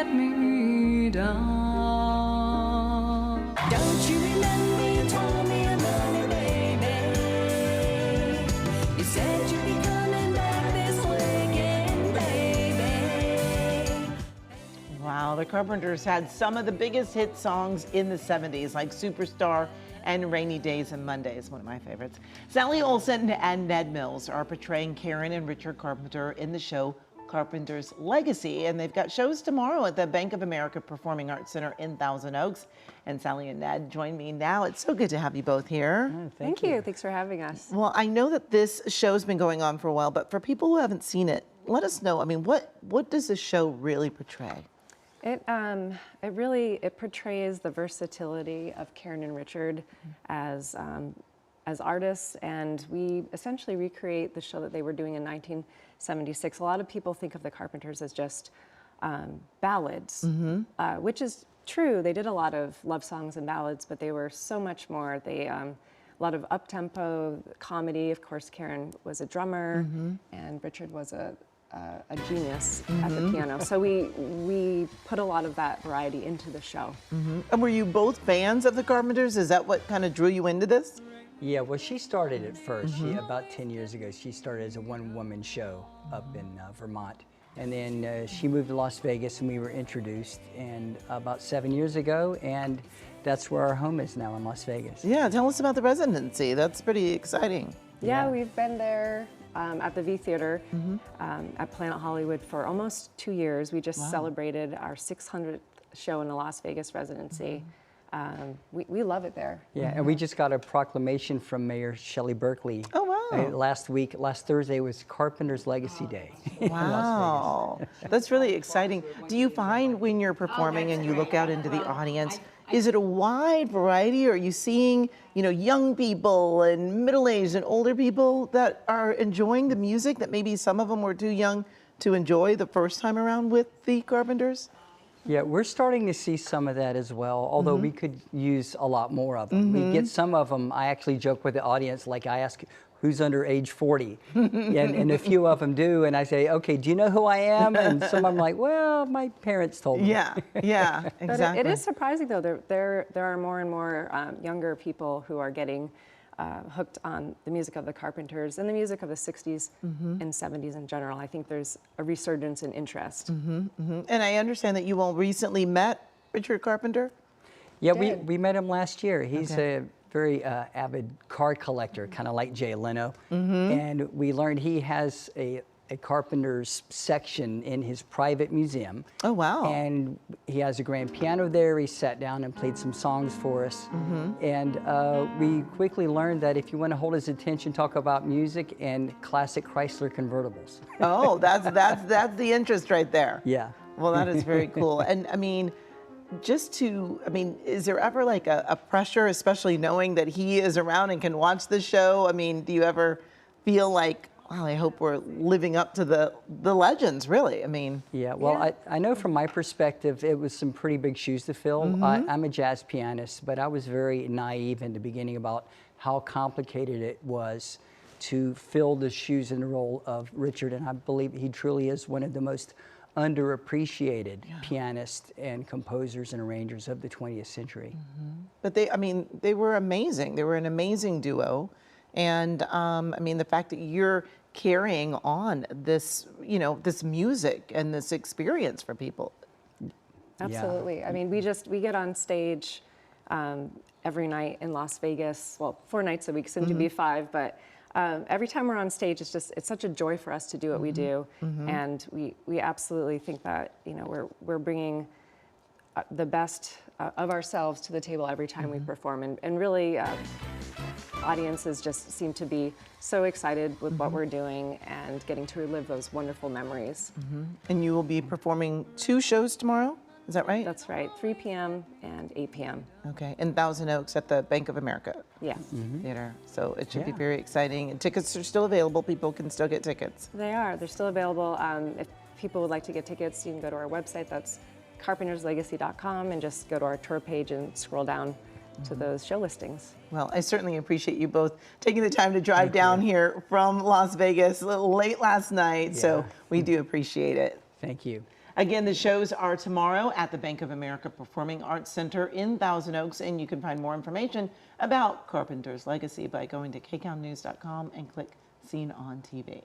let me down. Don't you remember you told me I love you, baby? You said you'd be coming back this way again, baby. Wow, the Carpenters had some of the biggest hit songs in the 70s, like Superstar and Rainy Days and Mondays, one of my favorites. Sally Olsen and Ned Mills are portraying Karen and Richard Carpenter in the show Carpenters Legacy, and they've got shows tomorrow at the Bank of America Performing Arts Center in Thousand Oaks. And Sally and Ned join me now. It's so good to have you both here. Thank you. Thanks for having us. Well, I know that this show's been going on for a while, but for people who haven't seen it, let us know. I mean, what does the show really portray? It portrays the versatility of Karen and Richard as artists, and we essentially recreate the show that they were doing in 1976. A lot of people think of the Carpenters as just ballads, which is true. They did a lot of love songs and ballads, but they were so much more. They a lot of up-tempo comedy. Of course, Karen was a drummer, and Richard was a genius at the piano. So we put a lot of that variety into the show. And were you both fans of the Carpenters? Is that what kind of drew you into this? Yeah, well, she started it first. About 10 years ago, she started as a one-woman show up in Vermont. And then she moved to Las Vegas and we were introduced, and about 7 years ago, and that's where our home is now, in Las Vegas. Yeah, tell us about the residency. That's pretty exciting. Yeah, we've been there at the V Theater at Planet Hollywood for almost 2 years. We just celebrated our 600th show in the Las Vegas residency. We love it there. Yeah, and we just got a proclamation from Mayor Shelley Berkeley. Oh, wow. Last Thursday was Carpenters Legacy Day. In Wow, Las Vegas. that's really exciting. Do you find when you're performing and you look out into the audience, is it a wide variety? Or are you seeing, young people and middle-aged and older people that are enjoying the music that maybe some of them were too young to enjoy the first time around with the Carpenters? Yeah, we're starting to see some of that as well, although we could use a lot more of them. We get some of them. I actually joke with the audience, like I ask, who's under age 40? and a few of them do, and I say, okay, do you know who I am? And some of them are like, well, my parents told me. Yeah, exactly. But it is surprising, though. There are more and more younger people who are getting hooked on the music of the Carpenters and the music of the 60s and 70s in general. I think there's a resurgence in interest. And I understand that you all recently met Richard Carpenter? Yeah, we met him last year. He's a very avid car collector, kind of like Jay Leno. And we learned he has a Carpenter's section in his private museum. Oh, wow. And he has a grand piano there. He sat down and played some songs for us. And we quickly learned that if you want to hold his attention, talk about music and classic Chrysler convertibles. Oh, that's the interest right there. Yeah. Well, that is very cool. And I mean, is there ever like a pressure, especially knowing that he is around and can watch the show? I mean, do you ever feel like, wow, I hope we're living up to the legends, really? I mean. Yeah, well, I know from my perspective, it was some pretty big shoes to fill. I'm a jazz pianist, but I was very naive in the beginning about how complicated it was to fill the shoes and the role of Richard, and I believe he truly is one of the most underappreciated pianists and composers and arrangers of the 20th century. But they were amazing. They were an amazing duo. And the fact that you're carrying on this, this music and this experience for people. Absolutely. Yeah. I mean, we get on stage every night in Las Vegas, well, 4 nights a week, soon to be 5, but every time we're on stage, it's such a joy for us to do what we do. And we absolutely think that, we're bringing the best of ourselves to the table every time we perform. And really, audiences just seem to be so excited with what we're doing and getting to relive those wonderful memories. And you will be performing 2 shows tomorrow? Is that right? That's right, 3 p.m. and 8 p.m. Okay, in Thousand Oaks at the Bank of America Theater. So it should be very exciting. And tickets are still available. People can still get tickets. They are. They're still available. If people would like to get tickets, you can go to our website. That's carpenterslegacy.com, and just go to our tour page and scroll down to those show listings. Well, I certainly appreciate you both taking the time to drive down here from Las Vegas a little late last night. So we do appreciate it. Thank you. Again, the shows are tomorrow at the Bank of America Performing Arts Center in Thousand Oaks, and you can find more information about Carpenters Legacy by going to kcalnews.com and click Seen on TV.